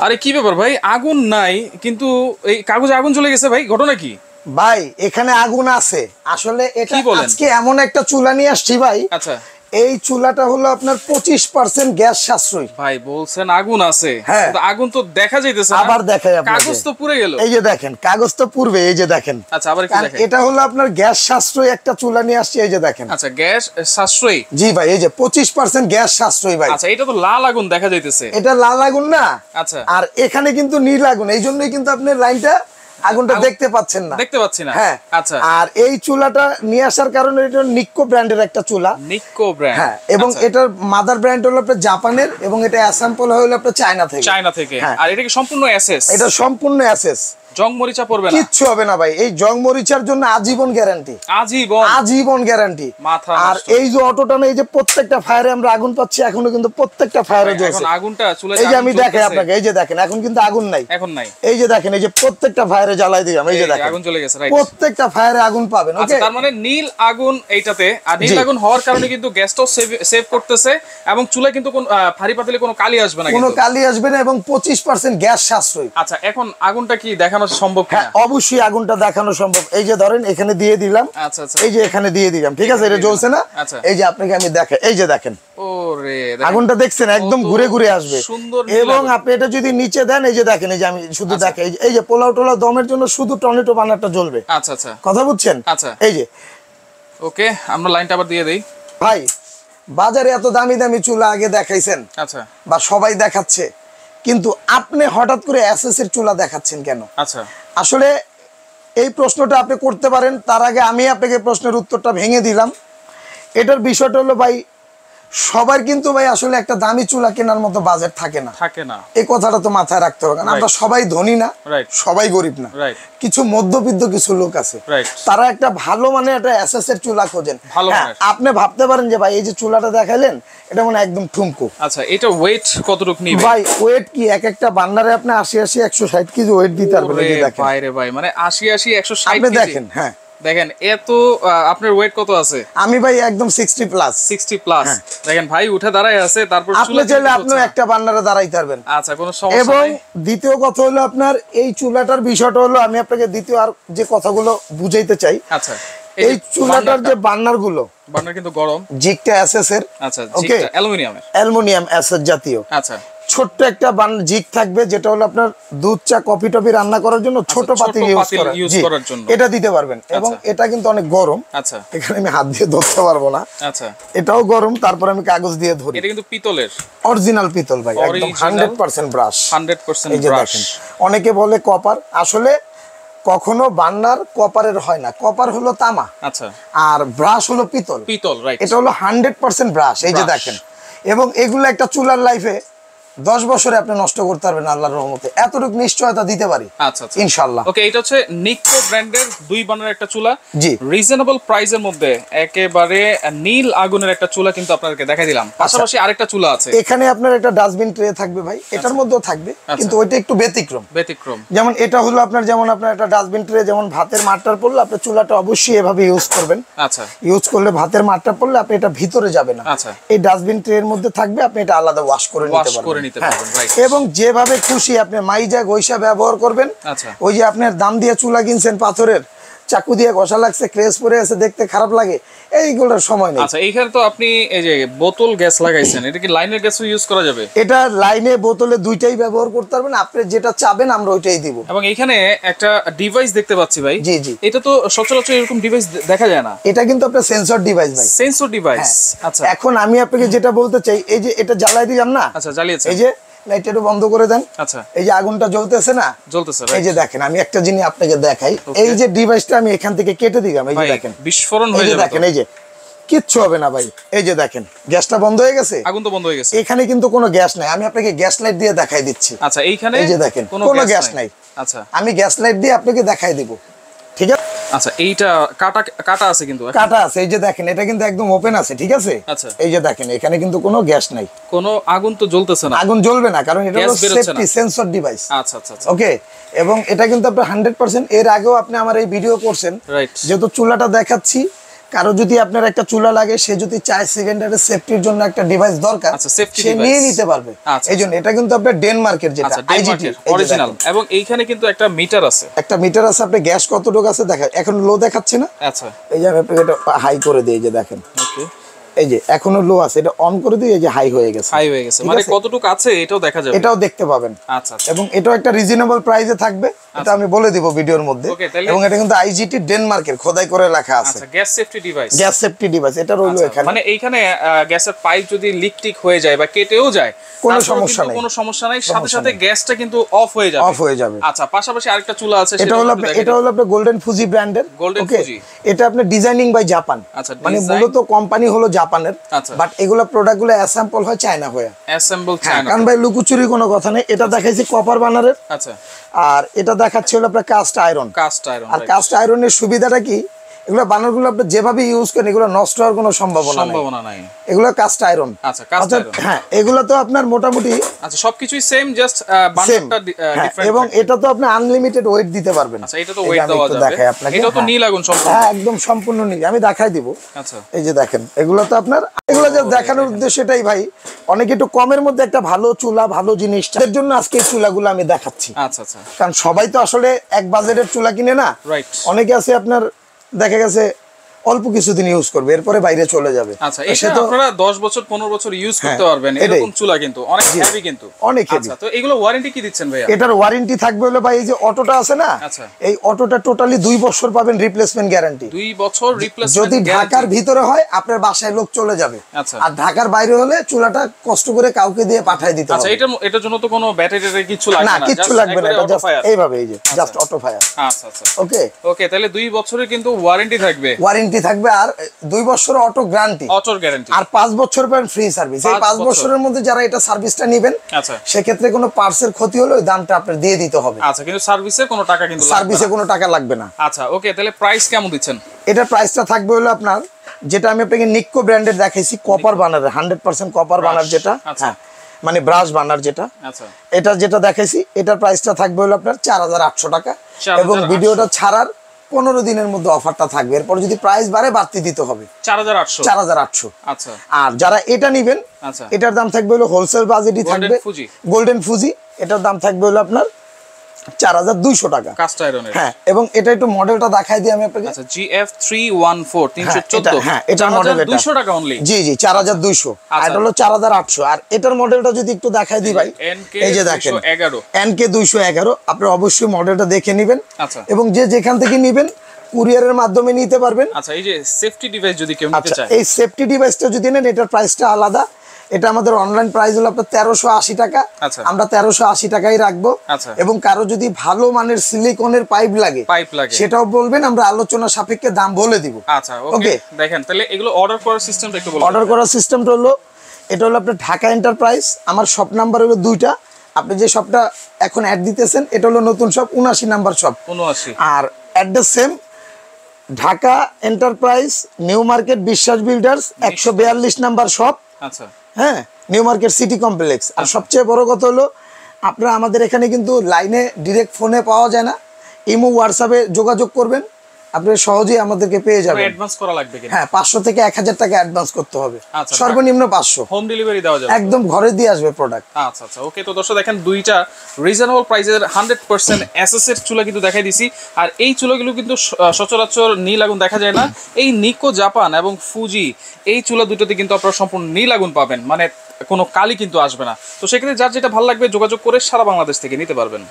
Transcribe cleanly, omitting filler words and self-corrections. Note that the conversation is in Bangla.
আরে কি ব্যাপার ভাই, আগুন নাই কিন্তু এই কাগজে আগুন চলে গেছে ভাই, ঘটনা কি? ভাই এখানে আগুন আছে আসলে। এটা কি বলেন? আজকে এমন একটা চুলা নিয়ে আসছি ভাই। আচ্ছা, এই চুলাটা হলো আপনার 25% গ্যাস সাশ্রয়ী। ভাই বলছেন আগুন আছে, হ্যাঁ। কিন্তু আগুন তো দেখা যাইতেছে না। আবার দেখাই আপনাকে, কাগজ তো পুড়ে গেল। এই যে দেখেন কাগজ তো পুড়বে, এই যে দেখেন। আচ্ছা, আবার একটু কারণ দেখেন। এটা হলো আপনার গ্যাস সাশ্রয়ী একটা চুলা নিয়ে আসছি, এই যে দেখেন। আচ্ছা, গ্যাস সাশ্রয়ী। জি ভাই, এই যে 25% গ্যাস সাশ্রয়ী ভাই। আচ্ছা, এটা তো লাল আগুন দেখা যাইতেছে। এটা লাল আগুন না। আচ্ছা, আর এখানে কিন্তু নীল আগুন, এই জন্যই কিন্তু আপনি লাইনটা আগুনটা দেখতে পাচ্ছেন না। দেখতে পাচ্ছি না। হ্যাঁ। আচ্ছা, আর এই চুলাটা নিয়ে আসার কারণে এটা নিক্কো ব্র্যান্ডের একটা চুলা। নিক্কো ব্র্যান্ড। হ্যাঁ, এবং এটার মাদার ব্র্যান্ড হলো আপনার জাপানের, এবং এটা অ্যাসাম্পল হলো আপনার চায়না থেকে। হ্যাঁ। আর এটা কি সম্পূর্ণ এসএস? এটা সম্পূর্ণ এসএস, জং মরিচা পড়বে না, কিচ্ছু হবে না ভাই। এই জং মরিচার জন্য আজীবন গ্যারান্টি, আজীবন গ্যারান্টি। আর এই যে অটোটা না, এই যে প্রত্যেকটা ফায়ারে আমরা আগুন পাচ্ছি, এখনো কিন্তু প্রত্যেকটা ফায়ারে জ্বলছে। এখন আগুনটা চুলায়, এই যে আমি দেখাই আপনাকে, এই যে দেখেন এখন কিন্তু আগুন নাই, এখন নাই। এই যে দেখেন, এই যে প্রত্যেকটা ফায়ারে জ্বালাই দিলাম, এই যে দেখেন আগুন চলে গেছে। রাইট, প্রত্যেকটা ফায়ারে আগুন পাবেন। আচ্ছা, ওকে, তার মানে নীল আগুন এইটাতে। আর নীল আগুন হওয়ার কারণে কিন্তু গ্যাসটাও সেভ করতেছে, এবং চুলায় কিন্তু কোন ফাড়ি পাতিলে কোনো কালি আসবে না, কোনো কালি আসবে না, এবং 25% গ্যাস সাশ্রয়ী। আচ্ছা, এখন আগুনটা কি দেখানো সম্ভব কিনা? অবশ্যই আগুনটা দেখানো সম্ভব। এই যে ধরেন এখানে দিয়ে দিলাম, আচ্ছা আচ্ছা, এই যে এখানে দিয়ে দিলাম, ঠিক আছে, এটা জ্বলছে না। আচ্ছা, এই যে আপনাকে আমি দেখাই, এই যে দেখেন, ওরে আগুনটা দেখছেন একদম ঘুরে ঘুরে আসবে। সুন্দর। এবং আপনি এটা যদি নিচে দেন, এই যে দেখেন, এই যে আমি শুধু দেখাই, এই যে পোলাও টোলাও দমের জন্য শুধু টমেটো বানারটা জ্বলবে। আচ্ছা আচ্ছা, কথা বুঝছেন? আচ্ছা, এই যে ওকে, আমরা লাইনটা আবার দিয়ে দেই। ভাই বাজারে এত দামি দামি চুলা আগে দেখাইছেন, আচ্ছা, বা সবাই দেখাচ্ছে, কিন্তু আপনি হঠাৎ করে এসএস এর চুলা দেখাচ্ছেন কেন? আচ্ছা, আসলে এই প্রশ্নটা আপনি করতে পারেন, তার আগে আমি আপনাকে প্রশ্নের উত্তরটা ভেঙে দিলাম। এটার বিষয়টা হলো ভাই, সবার কিন্তু ভাই আসলে একটা দামি চুলা কেনার মতো বাজেট থাকে না। এই কথাটা তো মাথায় রাখতে হবে, কারণ আমরা সবাই ধনী না, সবাই গরিব না। কিছু মধ্যবিত্ত কিছু লোক আছে, তারা একটা ভালো মানে একটা এসএস এর চুলা খোঁজেন। আপনি ভাবতে পারেন যে ভাই এই যে চুলাটা দেখাইলেন, এটা মানে একদম ঠুমকু। আচ্ছা, এটা ওয়েট কতটুকু নিবে ভাই? ওয়েট কি এক একটা বান্নারে আপনি 80 160 কেজি ওয়েট দিতে পারবেন। এই যে দেখেন ভাই রে ভাই, মানে 80 160 আপনি কেজি দেখেন। হ্যাঁ, দেখেন এত। আপনার ওয়েট কত আছে? আমি ভাই একদম 60 প্লাস। দেখেন ভাই উঠে দাঁড়ায় আছে, তারপর আপনি চাইলে আপনি একটা বান্নারে দাঁড়াইতে পারবেন। আচ্ছা, কোনো সমস্যা নাই। এবং দ্বিতীয় কথা হলো আপনার এই চুলাটার বিষয়টা হলো, আমি আপনাকে দ্বিতীয় আর যে কথাগুলো বুঝাইতে চাই। আচ্ছা, এই চুলাটার যে বার্নার গুলো, বার্নার কিন্তু গরম, জিগটা এসএস এর। আচ্ছা, জিগটা অ্যালুমিনিয়াম এসএস জাতীয়। আচ্ছা, ছোট্ট একটা জিগ থাকবে, যেটা হলো আপনার দুধ চা কফি টফি রান্না করার জন্য ছোট পাতিল ইউজ করার জন্য এটা দিতে পারবেন। এবং এটা কিন্তু অনেক গরম। আচ্ছা, এখানে আমি হাত দিয়ে ধরতে পারবো না। আচ্ছা, এটাও গরম, তারপর আমি কাগজ দিয়ে ধরি। এটা কিন্তু পিতলের, অরিজিনাল পিতল ভাই, একদম 100% ব্রাশ। 100% এই যে দেখেন, অনেকে বলে কপার, আসলে কখনো বান্নার কপারের হয় না, কপার হলো তামা। আচ্ছা, আর ব্রাশ হলো পিতল। রাইট, এটা হলো 100% ব্রাশ। এই যে দেখেন, এবং এগুলো একটা চুলার লাইফে 10 বছরে আপনি নষ্ট করতে পারবেন আল্লাহর রহমতে, এতটুকু নিশ্চয়তা দিতে পারি। আচ্ছা, ইনশাআল্লাহ। ওকে, এটা হচ্ছে নিক্কো ব্র্যান্ডের 2 বার্নার একটা চুলা। জি, রিজনেবল প্রাইসের মধ্যে একেবারে নীল আগুনের একটা চুলা কিন্তু আপনাদেরকে দেখাই দিলাম। পাশাপাশি আরেকটা চুলা আছে, এখানে আপনার একটা ডাস্টবিন ট্রে থাকবে ভাই, এটার মধ্যেও থাকবে, কিন্তু ওইটা একটু ব্যতিক্রম। যেমন এটা হলো আপনার, যেমন আপনার একটা ডাস্টবিন ট্রে, যেমন ভাতের মাঠটার পড়লে আপনি চুলাটা অবশ্যই এভাবে ইউজ করবেন। আচ্ছা, ইউজ করলে ভাতের মাঠটা পড়লে আপনি এটা ভিতরে যাবে না। আচ্ছা, এই ডাস্টবিন ট্রে এর মধ্যে থাকবে, আপনি এটা আলাদা ওয়াশ করে নিতে পারবেন। এবং যেভাবে খুশি আপনি মাইজা গৈসা ব্যবহার করবেন। ওই যে আপনার দাম দিয়ে চুলা কিনছেন পাথরের, চাকু দিয়ে ঘষা লাগছে, ক্রেস পরে আছে, দেখতে খারাপ লাগে, এইগুলোর সময় নেই। আচ্ছা, এইখানে তো আপনি এই যে বোতল গ্যাস লাগাইছেন, এটা কি লাইনের গ্যাসও ইউজ করা যাবে? এটা লাইনে বোতলে দুইটাই ব্যবহার করতে পারবেন, আপনি যেটা চাবেন আমরা ওইটাই দিব। এবং এখানে একটা ডিভাইস দেখতে পাচ্ছি ভাই। জি জি, এটা তো সচরাচর এরকম ডিভাইস দেখা যায় না। এটা কিন্তু আপনার সেন্সর ডিভাইস ভাই, সেন্সর ডিভাইস। আচ্ছা, এখন আমি আপনাকে যেটা বলতে চাই, এই যে এটা জ্বালাই দিলাম না। আচ্ছা, জ্বালিয়েছে। এই যে লাইটটা একটু বন্ধ করে দেন। আচ্ছা, এই যে আগুনটা জ্বলতেছে না, জ্বলতেছে। এই যে দেখেন, আমি একটা জিনিস আপনাকে দেখাই। এই যে ডিভাইসটা আমি এখান থেকে কেটে দিলাম, এই যে দেখেন বিস্ফোরণ হয়ে যাবে। দেখেন, এই যে কিচ্ছু হবে না ভাই। এই যে দেখেন, গ্যাসটা বন্ধ হয়ে গেছে, আগুন তো বন্ধ হয়ে গেছে। এখানে কিন্তু কোনো গ্যাস নাই, আমি আপনাকে গ্যাস লাইট দিয়ে দেখাই দিচ্ছি। আচ্ছা, এইখানে এই যে দেখেন কোনো গ্যাস নাই। আচ্ছা, আমি গ্যাস লাইট দিয়ে আপনাকে দেখাই দিব, ঠিক আছে? আচ্ছা, এইটা কাটা আছে, কিন্তু কাটা আছে। এই যে দেখেন, এটা কিন্তু একদম ওপেন আছে, ঠিক আছে? আচ্ছা, এই যে দেখেন, এখানে কিন্তু কোনো গ্যাস নাই, কোনো আগুন তো জ্বলতেছে না। আগুন জ্বলবে না, কারণ এটা হলো সেফটি সেন্সর ডিভাইস। আচ্ছা আচ্ছা, ওকে। এবং এটা কিন্তু আপনি 100%, এর আগেও আপনি আমার এই ভিডিও করছেন, রাইট, যেহেতু চুলাটা দেখাচ্ছি কারো যদি আপনার একটা চুলা লাগে, সে যদি চায় সেকেন্ডারি সেফটির জন্য একটা ডিভাইস দরকার, আচ্ছা, safety সে device। নিয়ে নিতে পারবে। আচ্ছা, এই জন্য এটা কিন্তু আপনার ডেনমার্কের যেটা আচ্ছা, আইজিটি ডেনমার্কের অরিজিনাল, এবং এইখানে কিন্তু একটা মিটার আছে। একটা মিটার আছে, আপনি গ্যাস কতটুকু আছে দেখা, এখন লো দেখাচ্ছে না? আচ্ছা, এই যে আমি আপনাকে এটা হাই করে দিই, এই যে দেখেন, ওকে, এই যে এখনো লো আছে, এটা অন করে দিই, এই যে হাই হয়ে গেছে, হাই হয়ে গেছে, মানে কতটুকু আছে এটাও দেখা যাবে, এটাও দেখতে পাবেন। আচ্ছা, আচ্ছা, এবং এটাও একটা রিজনেবল প্রাইসে থাকবে, এটা আমি বলে দিব ভিডিওর মধ্যে। ওকে, তাহলে এবং এটা কিন্তু আইজিটি ডেনমার্কের খোদাই করে লেখা আছে। আচ্ছা, gas safety device, gas safety device এটা রইলো এখানে। মানে এইখানে গ্যাসের পাইপ যদি লিক টিক হয়ে যায় বা কেটেও যায়, কোনো তারপরেও সমস্যা কিন্তু নেই, কোনো সমস্যা নাই, সাথে সাথে গ্যাসটা কিন্তু অফ হয়ে যাবে, অফ হয়ে যাবে। আচ্ছা, পাশাপাশি আরেকটা চুলা আছে, এটা হলো আপনার গোল্ডেন ফুজি ব্র্যান্ডের, Golden ওকে। Fuji। এটা আপনার ডিজাইনিং বাই জাপান, আচ্ছা, মানে design- মূলত কোম্পানি হলো জাপানের, আচ্ছা, বাট এগুলো প্রোডাক্টগুলো অ্যাসাম্পল হয় চায়না হয়ে। অ্যাসেম্বল হ্যাঁ, চায়না, কারণ ভাই লুকোচুরি কোনো কথা নেই। এটা দেখাইছি কপার বানারের, আচ্ছা, আর এটা দেখাচ্ছে হলো আপনার কাস্ট আয়রন। কাস্ট আয়রন, আর কাস্ট আয়রনের সুবিধাটা কি, এগুলো বানারগুলো আপনি যেভাবে ইউজ করেন এগুলো নষ্ট হওয়ার কোনো সম্ভাবনা নাই, এগুলো কাস্ট আয়রন। আচ্ছা, কাস্ট আয়রন, হ্যাঁ, এগুলো তো আপনার মোটামুটি আচ্ছা, সবকিছুই সেম, জাস্ট সেম, বান্ডলটা ডিফারেন্ট, এবং এটা তো আপনি আনলিমিটেড ওয়েট দিতে পারবেন। আচ্ছা, এটা তো ওয়েট দেওয়া যাবে, আপনাকে এটা তো নীল আগুন সম্পূর্ণ, হ্যাঁ, একদম সম্পূর্ণ নীল, আমি দেখাই দিব। আচ্ছা, এই যে দেখেন, এগুলো তো আপনার, এগুলো যে দেখানোর উদ্দেশ্য এটাই ভাই, অনেক একটু কমের মধ্যে একটা ভালো চুলা, ভালো জিনিস, এর জন্য আজকে এই চুলাগুলো আমি দেখাচ্ছি। আচ্ছা, আচ্ছা, কারণ সবাই তো আসলে এক বাজেটের চুলা কিনে না, রাইট, অনেকে আছে আপনার দেখা গেছে অল্প কিছুদিন ইউজ করবে, এরপরে বাইরে চলে যাবে। আচ্ছা, এটা আপনারা 10 বছর 15 বছর ইউজ করতে পারবেন, এরকম চুলা কিন্তু অনেক হেভি, কিন্তু অনেক হেভি। আচ্ছা, তো এগুলো ওয়ারেন্টি কি দিচ্ছেন ভাইয়া? এটার ওয়ারেন্টি থাকবে হলো ভাই, এই যে অটোটা আছে না, আচ্ছা, এই অটোটা টোটালি 2 বছর পাবেন রিপ্লেসমেন্ট গ্যারান্টি। 2 বছর রিপ্লেসমেন্ট, যদি ঢাকার ভিতরে হয় আপনার বাসায় লোক চলে যাবে, আচ্ছা, আর ঢাকার বাইরে হলে চুলাটা কষ্ট করে কাউকে দিয়ে পাঠিয়ে দিতে আচ্ছা, হবে। এটার জন্য তো কোনো ব্যাটারি কিছু লাগবে না, না, কিচ্ছু লাগবে না, এটা জাস্ট এইভাবে, এই যে জাস্ট অটো ফায়ার। আচ্ছা, আচ্ছা, ওকে, ওকে, তাহলে 2 বছরের কিন্তু ওয়ারেন্টি থাকবে, ওয়ারেন্টি থাকবে, আর 2 বছর অটো গ্যারান্টি, অটোর গ্যারান্টি, আর 5 বছর পর ফ্রি সার্ভিস। এই 5 বছরের মধ্যে যারা এটা সার্ভিসটা নেবেন, আচ্ছা, সেক্ষেত্রে কোনো পার্টসের ক্ষতি হলে ওই দামটা আপনার দিয়ে দিতে হবে। আচ্ছা, কিন্তু সার্ভিসে কোনো টাকা কিন্তু লাগবে সার্ভিসে না। কোনো টাকা লাগবে না। আচ্ছা, ওকে, তাহলে প্রাইস কেমন দিচ্ছেন? এটার প্রাইসটা থাকবে হলো আপনার, যেটা আমি আপনাকে নিক্কো ব্র্যান্ডের দেখাইছি, কপার বানার, 100% কপার বানার যেটা, আচ্ছা, হ্যাঁ, মানে ব্রাশ বানার যেটা, আচ্ছা, এটা যেটা দেখাইছি, এটার প্রাইসটা থাকবে হলো আপনার 4800 টাকা, 4800 এবং ভিডিওটা ছাড়ার 15 দিনের মধ্যে অফারটা থাকবে, এরপর যদি প্রাইস বাড়ে বাড়তি দিতে হবে 4800, 4800। আচ্ছা, আর যারা এটা নেবেন, আচ্ছা, এটার দাম থাকবে হলো হোলসেল বাজেটই থাকবে, ফুজি, গোল্ডেন ফুজি, এটার দাম থাকবে হলো আপনার 4200 টাকা, কাস্ট আয়রনের, হ্যাঁ। এবং এটা একটু মডেলটা দেখাই দিই আমি আপনাকে। আচ্ছা, GF314 314, হ্যাঁ, এটা মডেল, 200 টাকা অনলি, জি জি, 4200, আর আচ্ছা, এটা হলো 4800। আর এটার মডেলটা যদি একটু দেখাই দিই ভাই, NK এই যে দেখেন 211, NK 211, আপনি অবশ্যই মডেলটা দেখে নেবেন, আচ্ছা, এবং যে যেখান থেকে নেবেন কুরিয়ারের মাধ্যমে নিতে পারবেন। আচ্ছা, এই যে সেফটি ডিভাইস যদি কেউ নিতে আচ্ছা, চায়, এই সেফটি ডিভাইসটা যদি নেন, এটার প্রাইসটা আলাদা। এটা আমাদের অনলাইন প্রাইস হলো আপনার 1380 টাকা, আচ্ছা, আমরা 1380 টাকাই রাখবো। আচ্ছা, এবং কারো যদি ভালো মানের সিলিকনের পাইপ লাগে, সেটাও বলবেন, আমরা আলোচনা সাপেক্ষে দাম বলে দিব। আচ্ছা, ওকে, দেখেন, তাহলে এগুলো অর্ডার করার সিস্টেমটা একটু বলুন। অর্ডার করার সিস্টেমটা হলো, এটা হলো আপনার ঢাকা এন্টারপ্রাইজ, আমার শপ নাম্বার হলো 2টা, আপনি যে শপটা এখন অ্যাড দিতেছেন এটা হলো নতুন শপ, 79 নাম্বার শপ, 79, আর address same, Dhaka enterprise, new market, Biswas builders, 142 number shop, আচ্ছা, হ্যাঁ, নিউ মার্কেট সিটি কমপ্লেক্স। আর সবচেয়ে বড় কথা হলো, আপনারা আমাদের এখানে কিন্তু লাইনে ডিরেক্ট ফোনে পাওয়া যায় না, ইমো হোয়াটসঅ্যাপে যোগাযোগ করবেন, আপনি সহজেই আমাদেরকে পেয়ে যাবেন। অ্যাডভান্স করা লাগবে কিনা? হ্যাঁ, 500 থেকে 1000 টাকা অ্যাডভান্স করতে হবে, আচ্ছা, সর্বনিম্ন 500, হোম ডেলিভারি দেওয়া যাবে, একদম ঘরে দিয়ে আসবে প্রোডাক্ট। আচ্ছা, আচ্ছা, ওকে, তো দর্শক দেখেন, দুইটা রিজনেবল প্রাইসের 100% এসএস এর চুলা কিন্তু দেখাই দিছি। আর এই চুলাগুলো কিন্তু সচরাচর নীল আগুন দেখা যায় না, এই নিকো জাপান এবং ফুজি এই চুলা দুটোতে কিন্তু আপনারা সম্পূর্ণ নীল আগুন পাবেন, মানে কোনো কালি কিন্তু আসবে না। তো সেক্ষেত্রে যার যেটা ভালো লাগবে যোগাযোগ করে সারা বাংলাদেশ থেকে নিতে পারবেন।